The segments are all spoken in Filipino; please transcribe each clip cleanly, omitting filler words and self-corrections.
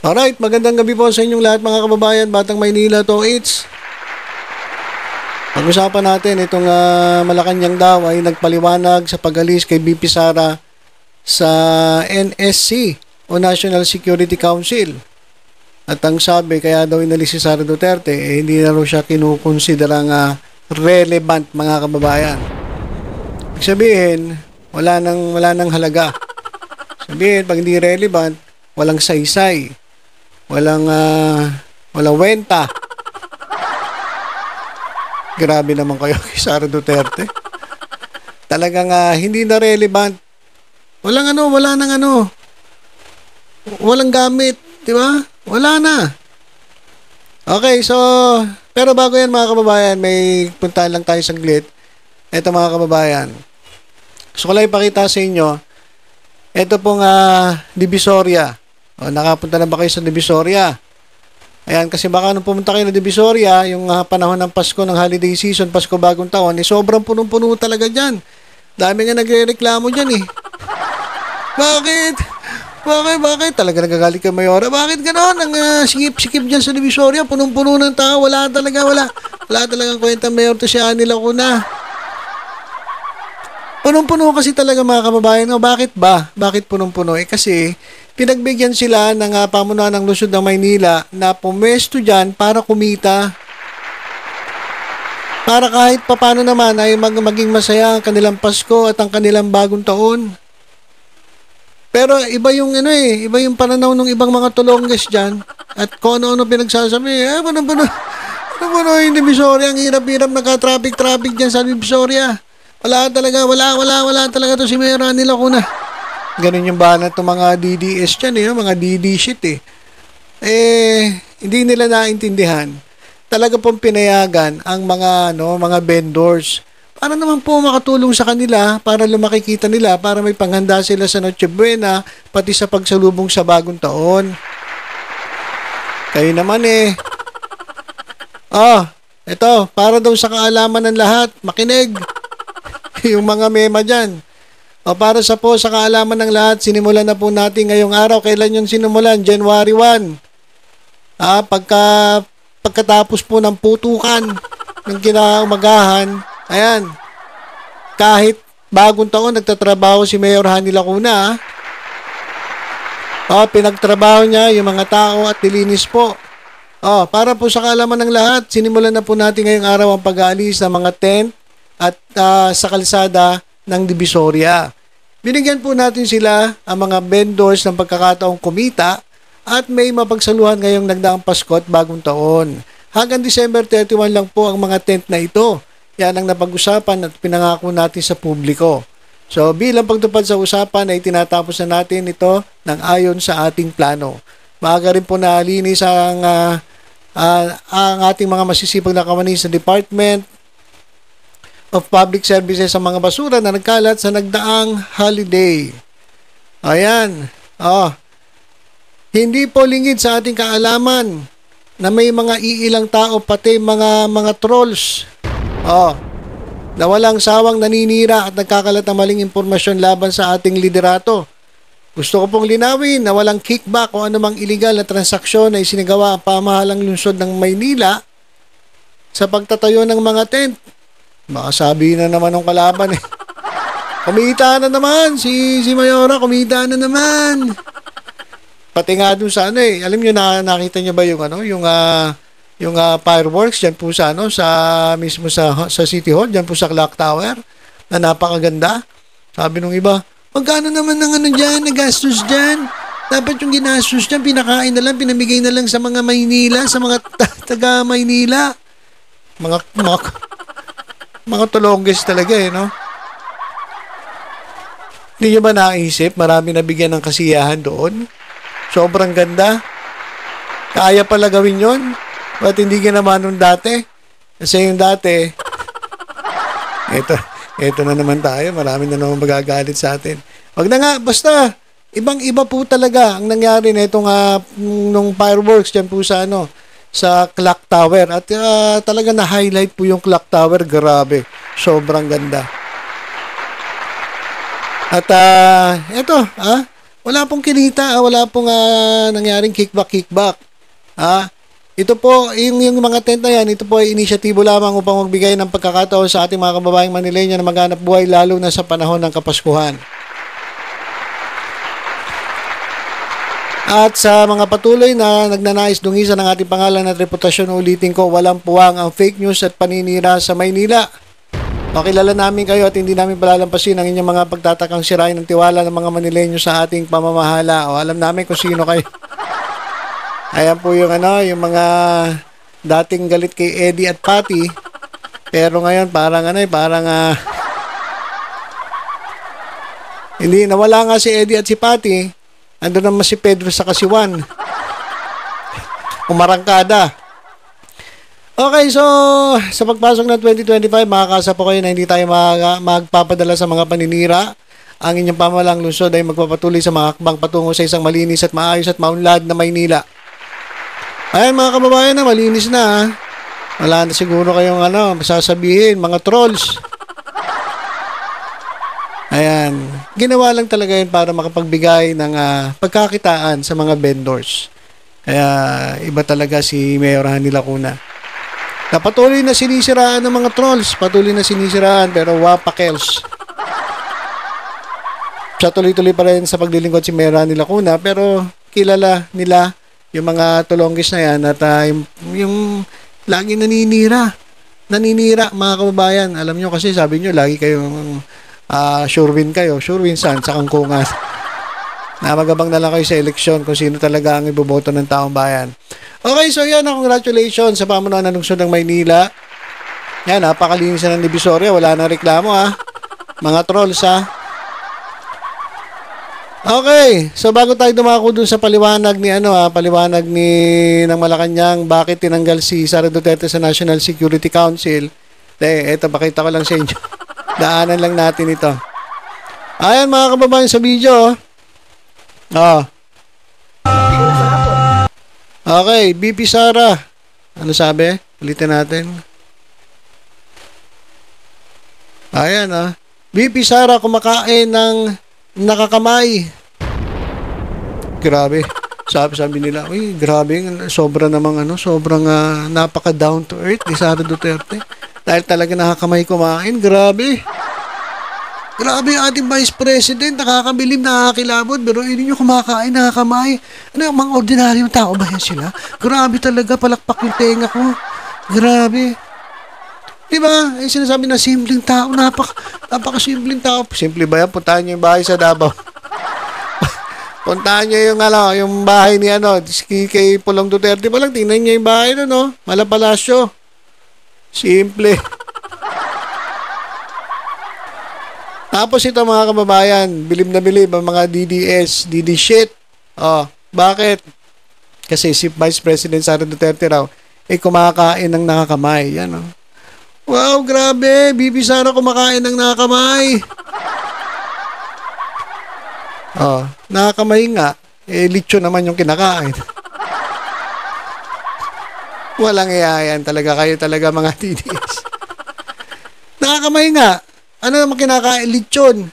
Alright, magandang gabi po sa inyong lahat mga kababayan, Batang Maynila to it's. Pag-usapan natin itong Malacanang daw ay nagpaliwanag sa pag-alis kay BP Sara sa NSC o National Security Council. At ang sabi, kaya daw inalis si Sara Duterte, hindi na raw siya kinukonsiderang relevant mga kababayan. Ibig sabihin, wala nang halaga. Sabihin, pag hindi relevant, walang saysay. Walang wenta. Grabe naman kayo kay Sara Duterte. Talagang hindi na relevant. Walang gamit, di ba? Wala na. Okay, so pero bago yan mga kababayan, may puntahan lang tayo saglit. Ito mga kababayan. Gusto ko lang ipakita sa inyo. Ito pong Divisoria. O, nakapunta na ba kayo sa Divisoria? Ayan, kasi baka nung pumunta kayo na Divisoria, yung panahon ng Pasko, ng holiday season, Pasko Bagong Taon, sobrang punong-puno talaga dyan. Dami nga nagre-reklamo dyan eh. Bakit? Talaga nagagalit kay Mayora. Bakit gano'n? Ang sikip-sikip dyan sa Divisoria, punong-puno ng tao, wala talagang kwenta Mayor to si Annie Lacuna. Punong-puno kasi talaga mga kababayan. O, bakit ba? Bakit punong-puno? Kasi pinagbigyan sila ng pamunuan ng lungsod ng Maynila na pumesto dyan para kumita. Para kahit papano naman ay maging masaya ang kanilang Pasko at ang kanilang bagong taon. Pero iba yung iba yung pananaw ng ibang mga tulongges dyan. At kung ano-ano pinagsasabi, punong-puno yung Divisoria. Ang hirap-hirap naka-traffic dyan sa Divisoria. Wala talaga to si Mayor Annie Lacuna. Ganun yung banat ng mga DDS dyan, mga DD shit hindi nila naintindihan. Talaga pong pinayagan ang mga vendors para naman po makatulong sa kanila, para lumaki kita nila, para may panghanda sila sa Noche Buena, pati sa pagsalubong sa bagong taon. Kayo naman ito, para daw sa kaalaman ng lahat, makinig. Yung mga mema dyan. O para sa kaalaman ng lahat, sinimulan na po natin ngayong araw. Kailan yung sinimulan? January 1. Pagkatapos po ng putukan ng kinaumagahan, ayan, kahit bagong taon, nagtatrabaho si Mayor Annie Lacuna. Pinagtrabaho niya yung mga tao at nilinis po. Para po sa kaalaman ng lahat, sinimulan na po natin ngayong araw ang pag-aalis ng mga tent at sa kalsada ng Divisoria. Binigyan po natin sila, ang mga vendors, ng pagkakataong kumita at may mapagsaluhan ngayong nagdaang Pasko at Bagong Taon. Hanggang December 31 lang po ang mga tent na ito. Yan ang napag-usapan at pinangako natin sa publiko. So bilang pagtupad sa usapan ay tinatapos na natin ito ng ayon sa ating plano. Maaga rin po nalinis ang ating mga masisipag na kawani sa Department of Public Services sa mga basura na nagkalat sa nagdaang holiday. Ayan. Hindi po lingid sa ating kaalaman na may mga iilang tao, pati mga trolls. Na walang sawang naninira at nagkakalat ng maling impormasyon laban sa ating liderato. Gusto ko pong linawin na walang kickback o anumang illegal na transaksyon na isinagawa ang pamahalang lungsod ng Maynila sa pagtatayo ng mga tent. Baka sabi na naman ng kalaban kumita na naman si Mayora, kumita na naman. Pati nga dun sa alam niyo nakita niyo ba yung fireworks diyan po sa mismo sa City Hall, diyan po sa Clock Tower na napakaganda. Sabi nung iba, magkano naman ng diyan, nagastos diyan? Dapat yung ginastos diyan pinakain na lang, pinamigay na lang sa mga Maynila, sa mga taga Maynila. Mga tulongges talaga no? Hindi nyo ba naisip? Marami nabigyan ng kasiyahan doon. Sobrang ganda. Kaya pala gawin yon. Ba't hindi ginawa nung dati? Kasi yung dati, ito na naman tayo. Marami na naman magagalit sa atin. Wag na nga, basta, ibang-iba po talaga ang nangyari na itong nung fireworks dyan po sa sa Clock Tower. At talaga na-highlight po yung Clock Tower. Grabe. Sobrang ganda. At ito, Wala pong kinita, wala pong nangyaring kickback. Ito po, yung mga tent na yan, ito po ay inisyatibo lamang upang magbigay ng pagkakataon sa ating mga kababayang Manileño na maghanap buhay lalo na sa panahon ng Kapaskuhan. At sa mga patuloy na nagnanais dungisan ng ating pangalan at reputasyon, ulitin ko, walang puwang ang fake news at paninira sa Maynila. Makilala namin kayo at hindi namin palalampasin ang inyong mga pagtatakang sirain ng tiwala ng mga Manileño sa ating pamamahala. O alam namin kung sino kayo. Ayan po yung yung mga dating galit kay Eddie at Patty. Pero ngayon parang hindi nawala nga si Eddie at si Patty. Ando naman si Pedro sa Kasiwan. Umarangkada. Okay, so sa pagpasok ng 2025, makakasa po kayo na hindi tayo magpapadala sa mga paninira. Ang inyong pamalang lungsod ay magpapatuloy sa mga hakbang patungo sa isang malinis at maayos at maunlad na Maynila. Ayan mga kababayan na, malinis na. Wala na siguro kayong masasabihin, mga trolls. Ayan, ginawa lang talaga yun para makapagbigay ng pagkakitaan sa mga vendors. Kaya iba talaga si Mayor Hanny Lacuna. Na patuloy na sinisiraan ng mga trolls, patuloy na sinisiraan pero wapakels. Siya tuloy-tuloy pa rin sa paglilingkod si Mayor Hanny Lacuna pero kilala nila yung mga tulonggis na yan at yung lagi naninira mga kababayan. Alam nyo kasi sabi nyo lagi kayong sure win saan sa kangkungan. Na magabang na lang kayo sa eleksyon kung sino talaga ang iboboto ng taong bayan. Okay, so yan, congratulations sa pamunuan ng lungsod ng Maynila. Yan, napakalinis na ng Divisoria, wala nang reklamo mga trolls Okay, so bago tayo dumako dun sa paliwanag ni ng Malacanang bakit tinanggal si Sara Duterte sa National Security Council. Eto, pakita ko lang sa inyo. Daanan lang natin ito. Ayan mga kababayan sa video. Okay, BP Sara. Ano sabi? Ulitin natin. Ayan BP Sara kumakain ng nakakamay. Grabe. Sabi nila, uy, grabe, sobra namang sobrang napaka down to earth ni Sara Duterte. Dahil talaga nakakamay kumain, grabe. Grabe ating Vice President, nakakabilib, nakakilabot, pero hindi nyo kumakain, nakakamay. Mga ordinaryong tao ba yan sila? Grabe talaga, palakpak yung tenga ko. Grabe. Diba? Sinasabi na simpleng tao, napaka-simpleng tao. Simple ba yan? Puntahan nyo yung bahay sa Davao. Puntahan nyo yung bahay ni kay Pulong Duterte pa lang. Tingnan nyo yung bahay Malapalasyo. Simple. Tapos ito mga kababayan, bilib na bilib ang mga DDS, DD shit. Bakit? Kasi si Vice President Sara Duterte raw, kumakain ng nakakamay. Yan Wow, grabe! BP Sara kumakain ng nakakamay. Nakakamay nga. Lechon naman yung kinakain. Walang iyayan talaga kayo talaga mga DDS. Nakakamay nga. Ano naman kinakain? Lechon.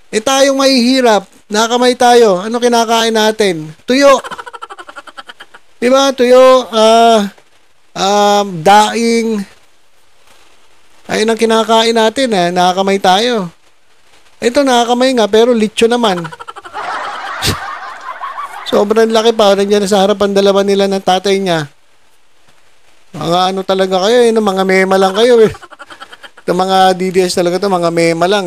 Tayong mahihirap. Nakakamay tayo. Ano kinakain natin? Tuyo. Diba? Tuyo. Daing. Ayun ang kinakain natin nakakamay tayo. Ito nakakamay nga pero lechon naman. Sobrang laki pa. Nandiyan sa harapan dalawa nila ng tatay niya. Mga talaga kayo mga mema lang kayo Ito mga DDS talaga to, mga mema lang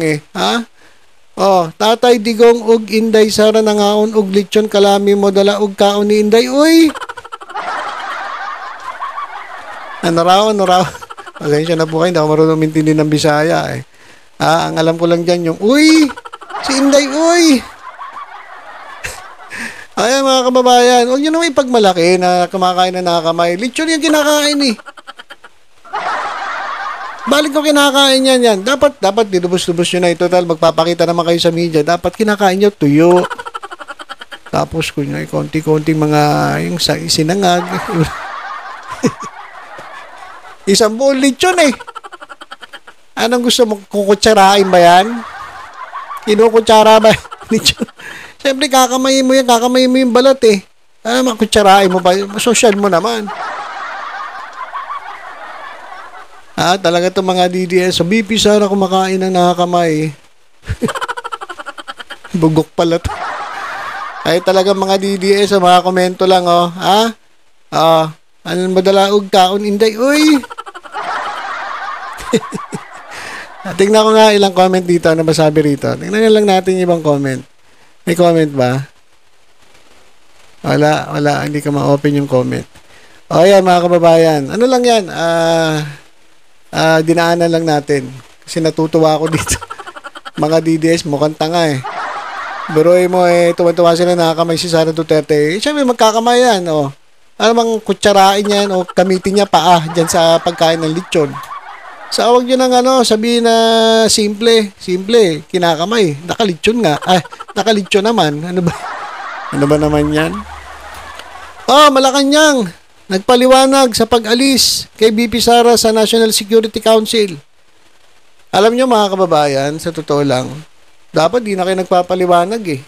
Tatay Digong ug Inday Sara nangaon ug lechon kalami mo dala ug kaon ni Inday. Uy! Ano raw? Pasensya na po kayo, hindi ako marunong mintindi ng Bisaya ang alam ko lang dyan yung, uy! Si Inday, uy! Ayan mga kababayan, huwag nyo naman ipagmalaki na kumakain na nakakamay. Lechon yung kinakain Balik ko kinakain yan. Dapat dinubos-dubos nyo na. Total, magpapakita naman kayo sa media. Dapat kinakain nyo tuyo. Tapos, kunyari, konti-konting mga yung sinangag. Isang buong lechon Anong gusto mo? Kukutsarain ba yan? Kinukutsara ba? Lechon. Siyempre, kakamayin mo yan, kakamayin mo yung balat eh. Makutsarain mo pa, social mo naman. Talaga itong mga DDS. So, BP Sara kumakain ng nakakamay. Bugok pala to. Ay talaga mga DDS, mga komento lang, oh. Ano madalaog kaon, inday, uy. Tingnan ko nga ilang comment dito. Ano ba sabi rito? Tingnan lang natin yung ibang comment. May comment ba? Wala. Hindi ka ma-open yung comment. O, yan mga kababayan. Ano lang yan? Dinaanan lang natin. Kasi natutuwa ako dito. Mga DDS, mukhang tanga eh. Biruin mo tuwan-tuwa sila nakakamay si Sara Duterte. Siyempre, magkakamay yan, oh. Ano bang kutsarain yan o gamitin niya paa dyan sa pagkain ng lechon. So, huwag nyo nang sabihin na simple, kinakamay. Nakalechon nga. Nakalechon naman. Ano ba naman yan? Malacanang. Nagpaliwanag sa pag-alis kay BP Sara sa National Security Council. Alam nyo mga kababayan, sa totoo lang, dapat di na kayo nagpapaliwanag eh.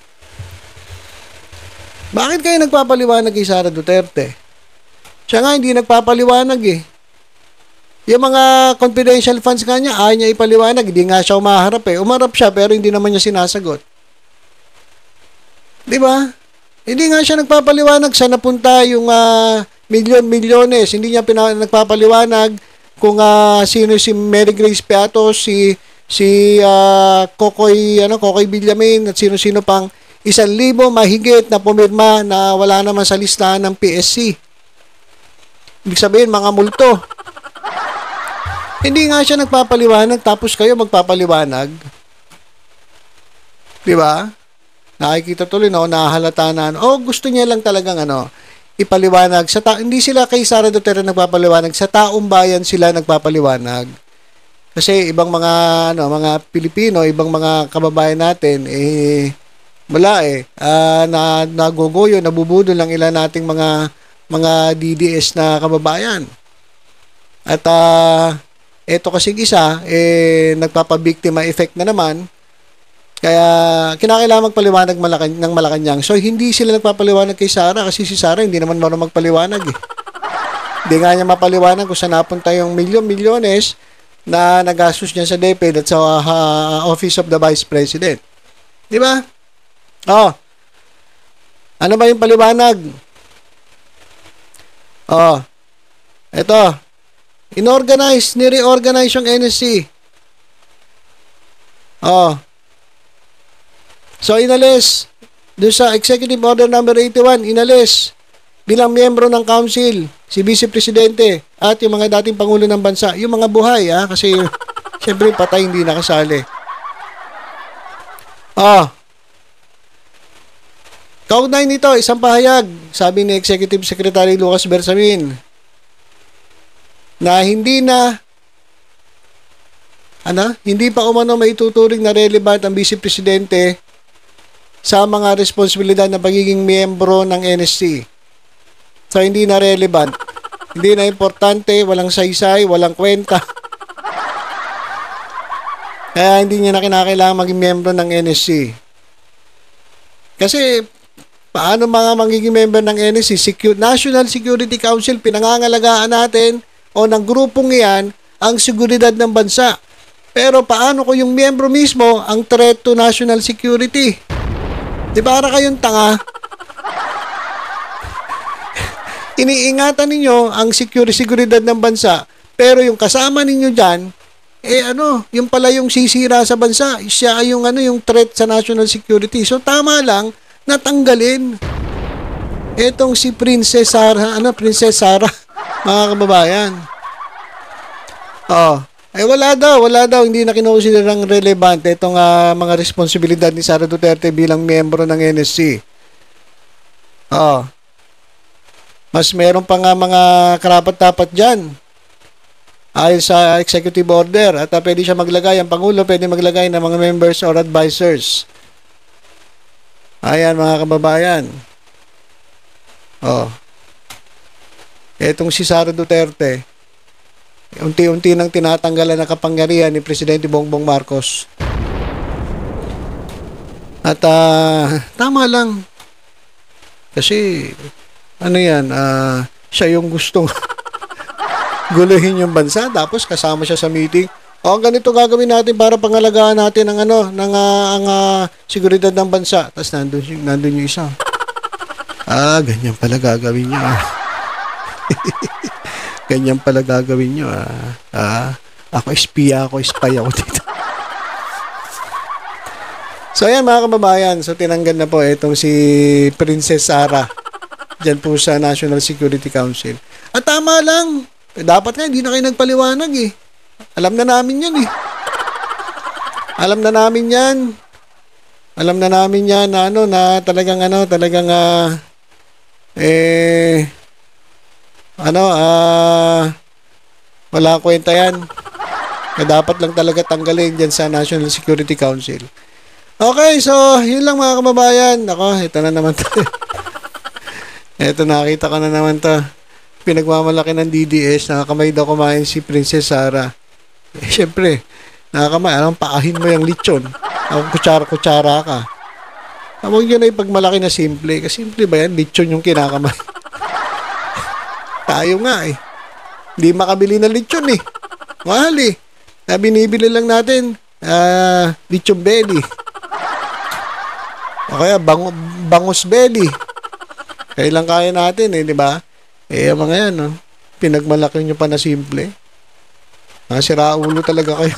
Bakit kayo nagpapaliwanag kay Sara Duterte? Siya nga hindi nagpapaliwanag eh. Yung mga confidential funds nga niya, ayaw niya ipaliwanag. Hindi nga siya umaharap eh. Umarap siya pero hindi naman niya sinasagot. Di ba? Hindi nga siya nagpapaliwanag sa napunta yung milyon-milyones. Hindi niya nagpapaliwanag kung sino si Mary Grace Piatos, si Kokoy Villamin at sino-sino pang 1,000 mahigit na pumirma na wala naman sa listahan ng PSC. Ibig sabihin, mga multo. Hindi nga siya nagpapaliwanag tapos kayo magpapaliwanag. Di ba? Nakikita tuloy nahahalata na gusto niya lang talagang ipaliwanag hindi sila kay Sara Duterte nagpapaliwanag, sa taong bayan sila nagpapaliwanag. Kasi ibang mga Pilipino, ibang mga kababayan natin wala naguguyo, nabubudol lang ilan nating mga DDS na kababayan. At eto kasing isa nagpapabiktima effect na naman. Kaya kinakailangan magpaliwanag ng Malacanang. So hindi sila nagpapaliwanag kay Sara kasi si Sara hindi naman marunong magpaliwanag eh. Hindi nga niya mapaliwanag kung saan napunta yung milyon-milyones na nagastos niya sa DepEd at sa Office of the Vice President. Di ba? Ano ba yung paliwanag? Ito. Ni-reorganize yung NSC. So, inalis. Doon sa Executive Order number 81, inalis bilang miyembro ng council si Vice Presidente at yung mga dating Pangulo ng Bansa. Yung mga buhay, kasi syempre patay hindi nakasali. Kaugnay nito, isang pahayag, sabi ni Executive Secretary Lucas Bersamin, na hindi pa umano maituturing na relevant ang Vice Presidente sa mga responsibilidad na pagiging miyembro ng NSC. So, hindi na relevant. Hindi na importante, walang saysay, walang kwenta. Kaya hindi niya na kinakailangan maging miyembro ng NSC. Kasi, paano mga magiging member ng NSC? National Security Council, pinangangalagaan natin o ng grupong iyan ang seguridad ng bansa. Pero paano kung yung miyembro mismo ang threat to national security? Di ba para kayong tanga? Iniingatan ninyo ang seguridad ng bansa, pero yung kasama ninyo dyan, yung pala yung sisira sa bansa, siya yung threat sa national security. So tama lang, natanggalin. Etong si Princess Sara, mga kababayan. Wala daw, hindi na kinukonsiderang relevant itong mga responsibilidad ni Sara Duterte bilang miyembro ng NSC. Mas meron pa nga mga karapat-dapat dyan. Ayon sa executive order, at pwede siya maglagay, ang Pangulo pwede maglagay ng mga members or advisors. Ayan mga kababayan. Etong si Sara Duterte, unti-unti nang tinatanggalan ng kapangyarihan ni Presidente Bongbong Marcos. At tama lang. Kasi, ano yan, siya yung gustong guluhin yung bansa. Tapos kasama siya sa meeting. O, ganito gagawin natin para pangalagaan natin ang ang seguridad ng bansa. Tapos nandun yung isa. Ganyan pala gagawin niyo. Ganyan pala gagawin niyo. Ako spy ako dito. So, ayan mga kababayan. So, tinanggal na po itong si Princess Sarah. Diyan po sa National Security Council. At tama lang. Dapat nga, hindi na kayo nagpaliwanag eh. Alam na namin yan eh. Alam na namin yan. Alam na namin yan na wala kwenta yan. Dapat lang talaga tanggalin dyan sa National Security Council. Okay, so, yun lang mga kababayan. Ako, ito na naman to. Ito, nakita ko na naman to. Pinagmamalaki ng DDS, nakakamay daw kumain si Princess Sarah. Siyempre, nakakamay, anong paahin mo yung lechon? Ang kutsara-kutsara ka. Huwag nyo na ipagmalaki na simple. Kasi simple ba yan? Lechon yung kinakamay. Tayo nga eh. Hindi makabili ng lechon eh. Mahal eh. Binibili lang natin, lechon belly. O kaya, bangus belly. Kailan kaya natin eh, di ba? Mga yan, no? Pinagmalaki nyo pa na simple. Siraulo talaga kayo.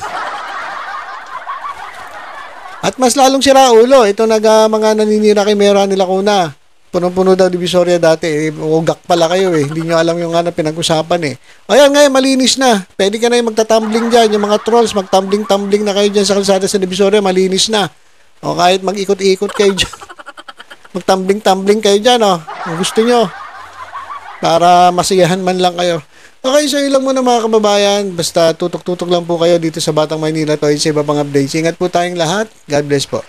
At mas lalong siraulo, ito mga naninira kay Mera nila kuna. Punong-puno daw Divisoria dati. Ugak pala kayo eh. Hindi nyo alam yung pinag-usapan eh. Ayan ngayon, malinis na. Pwede ka na yung magtatumbling dyan. Yung mga trolls, magtumbling-tumbling na kayo dyan sa kalsada sa Divisoria, malinis na. O kahit mag-ikot-ikot kayo dyan. Magtumbling-tumbling kayo dyan, o. Kung gusto nyo. Para masiyahan man lang kayo. Okay, so ilang muna mga kababayan. Basta tutok-tutok lang po kayo dito sa Batang Maynila. Ito ay sa iba pang updates. Ingat po tayong lahat. God bless po.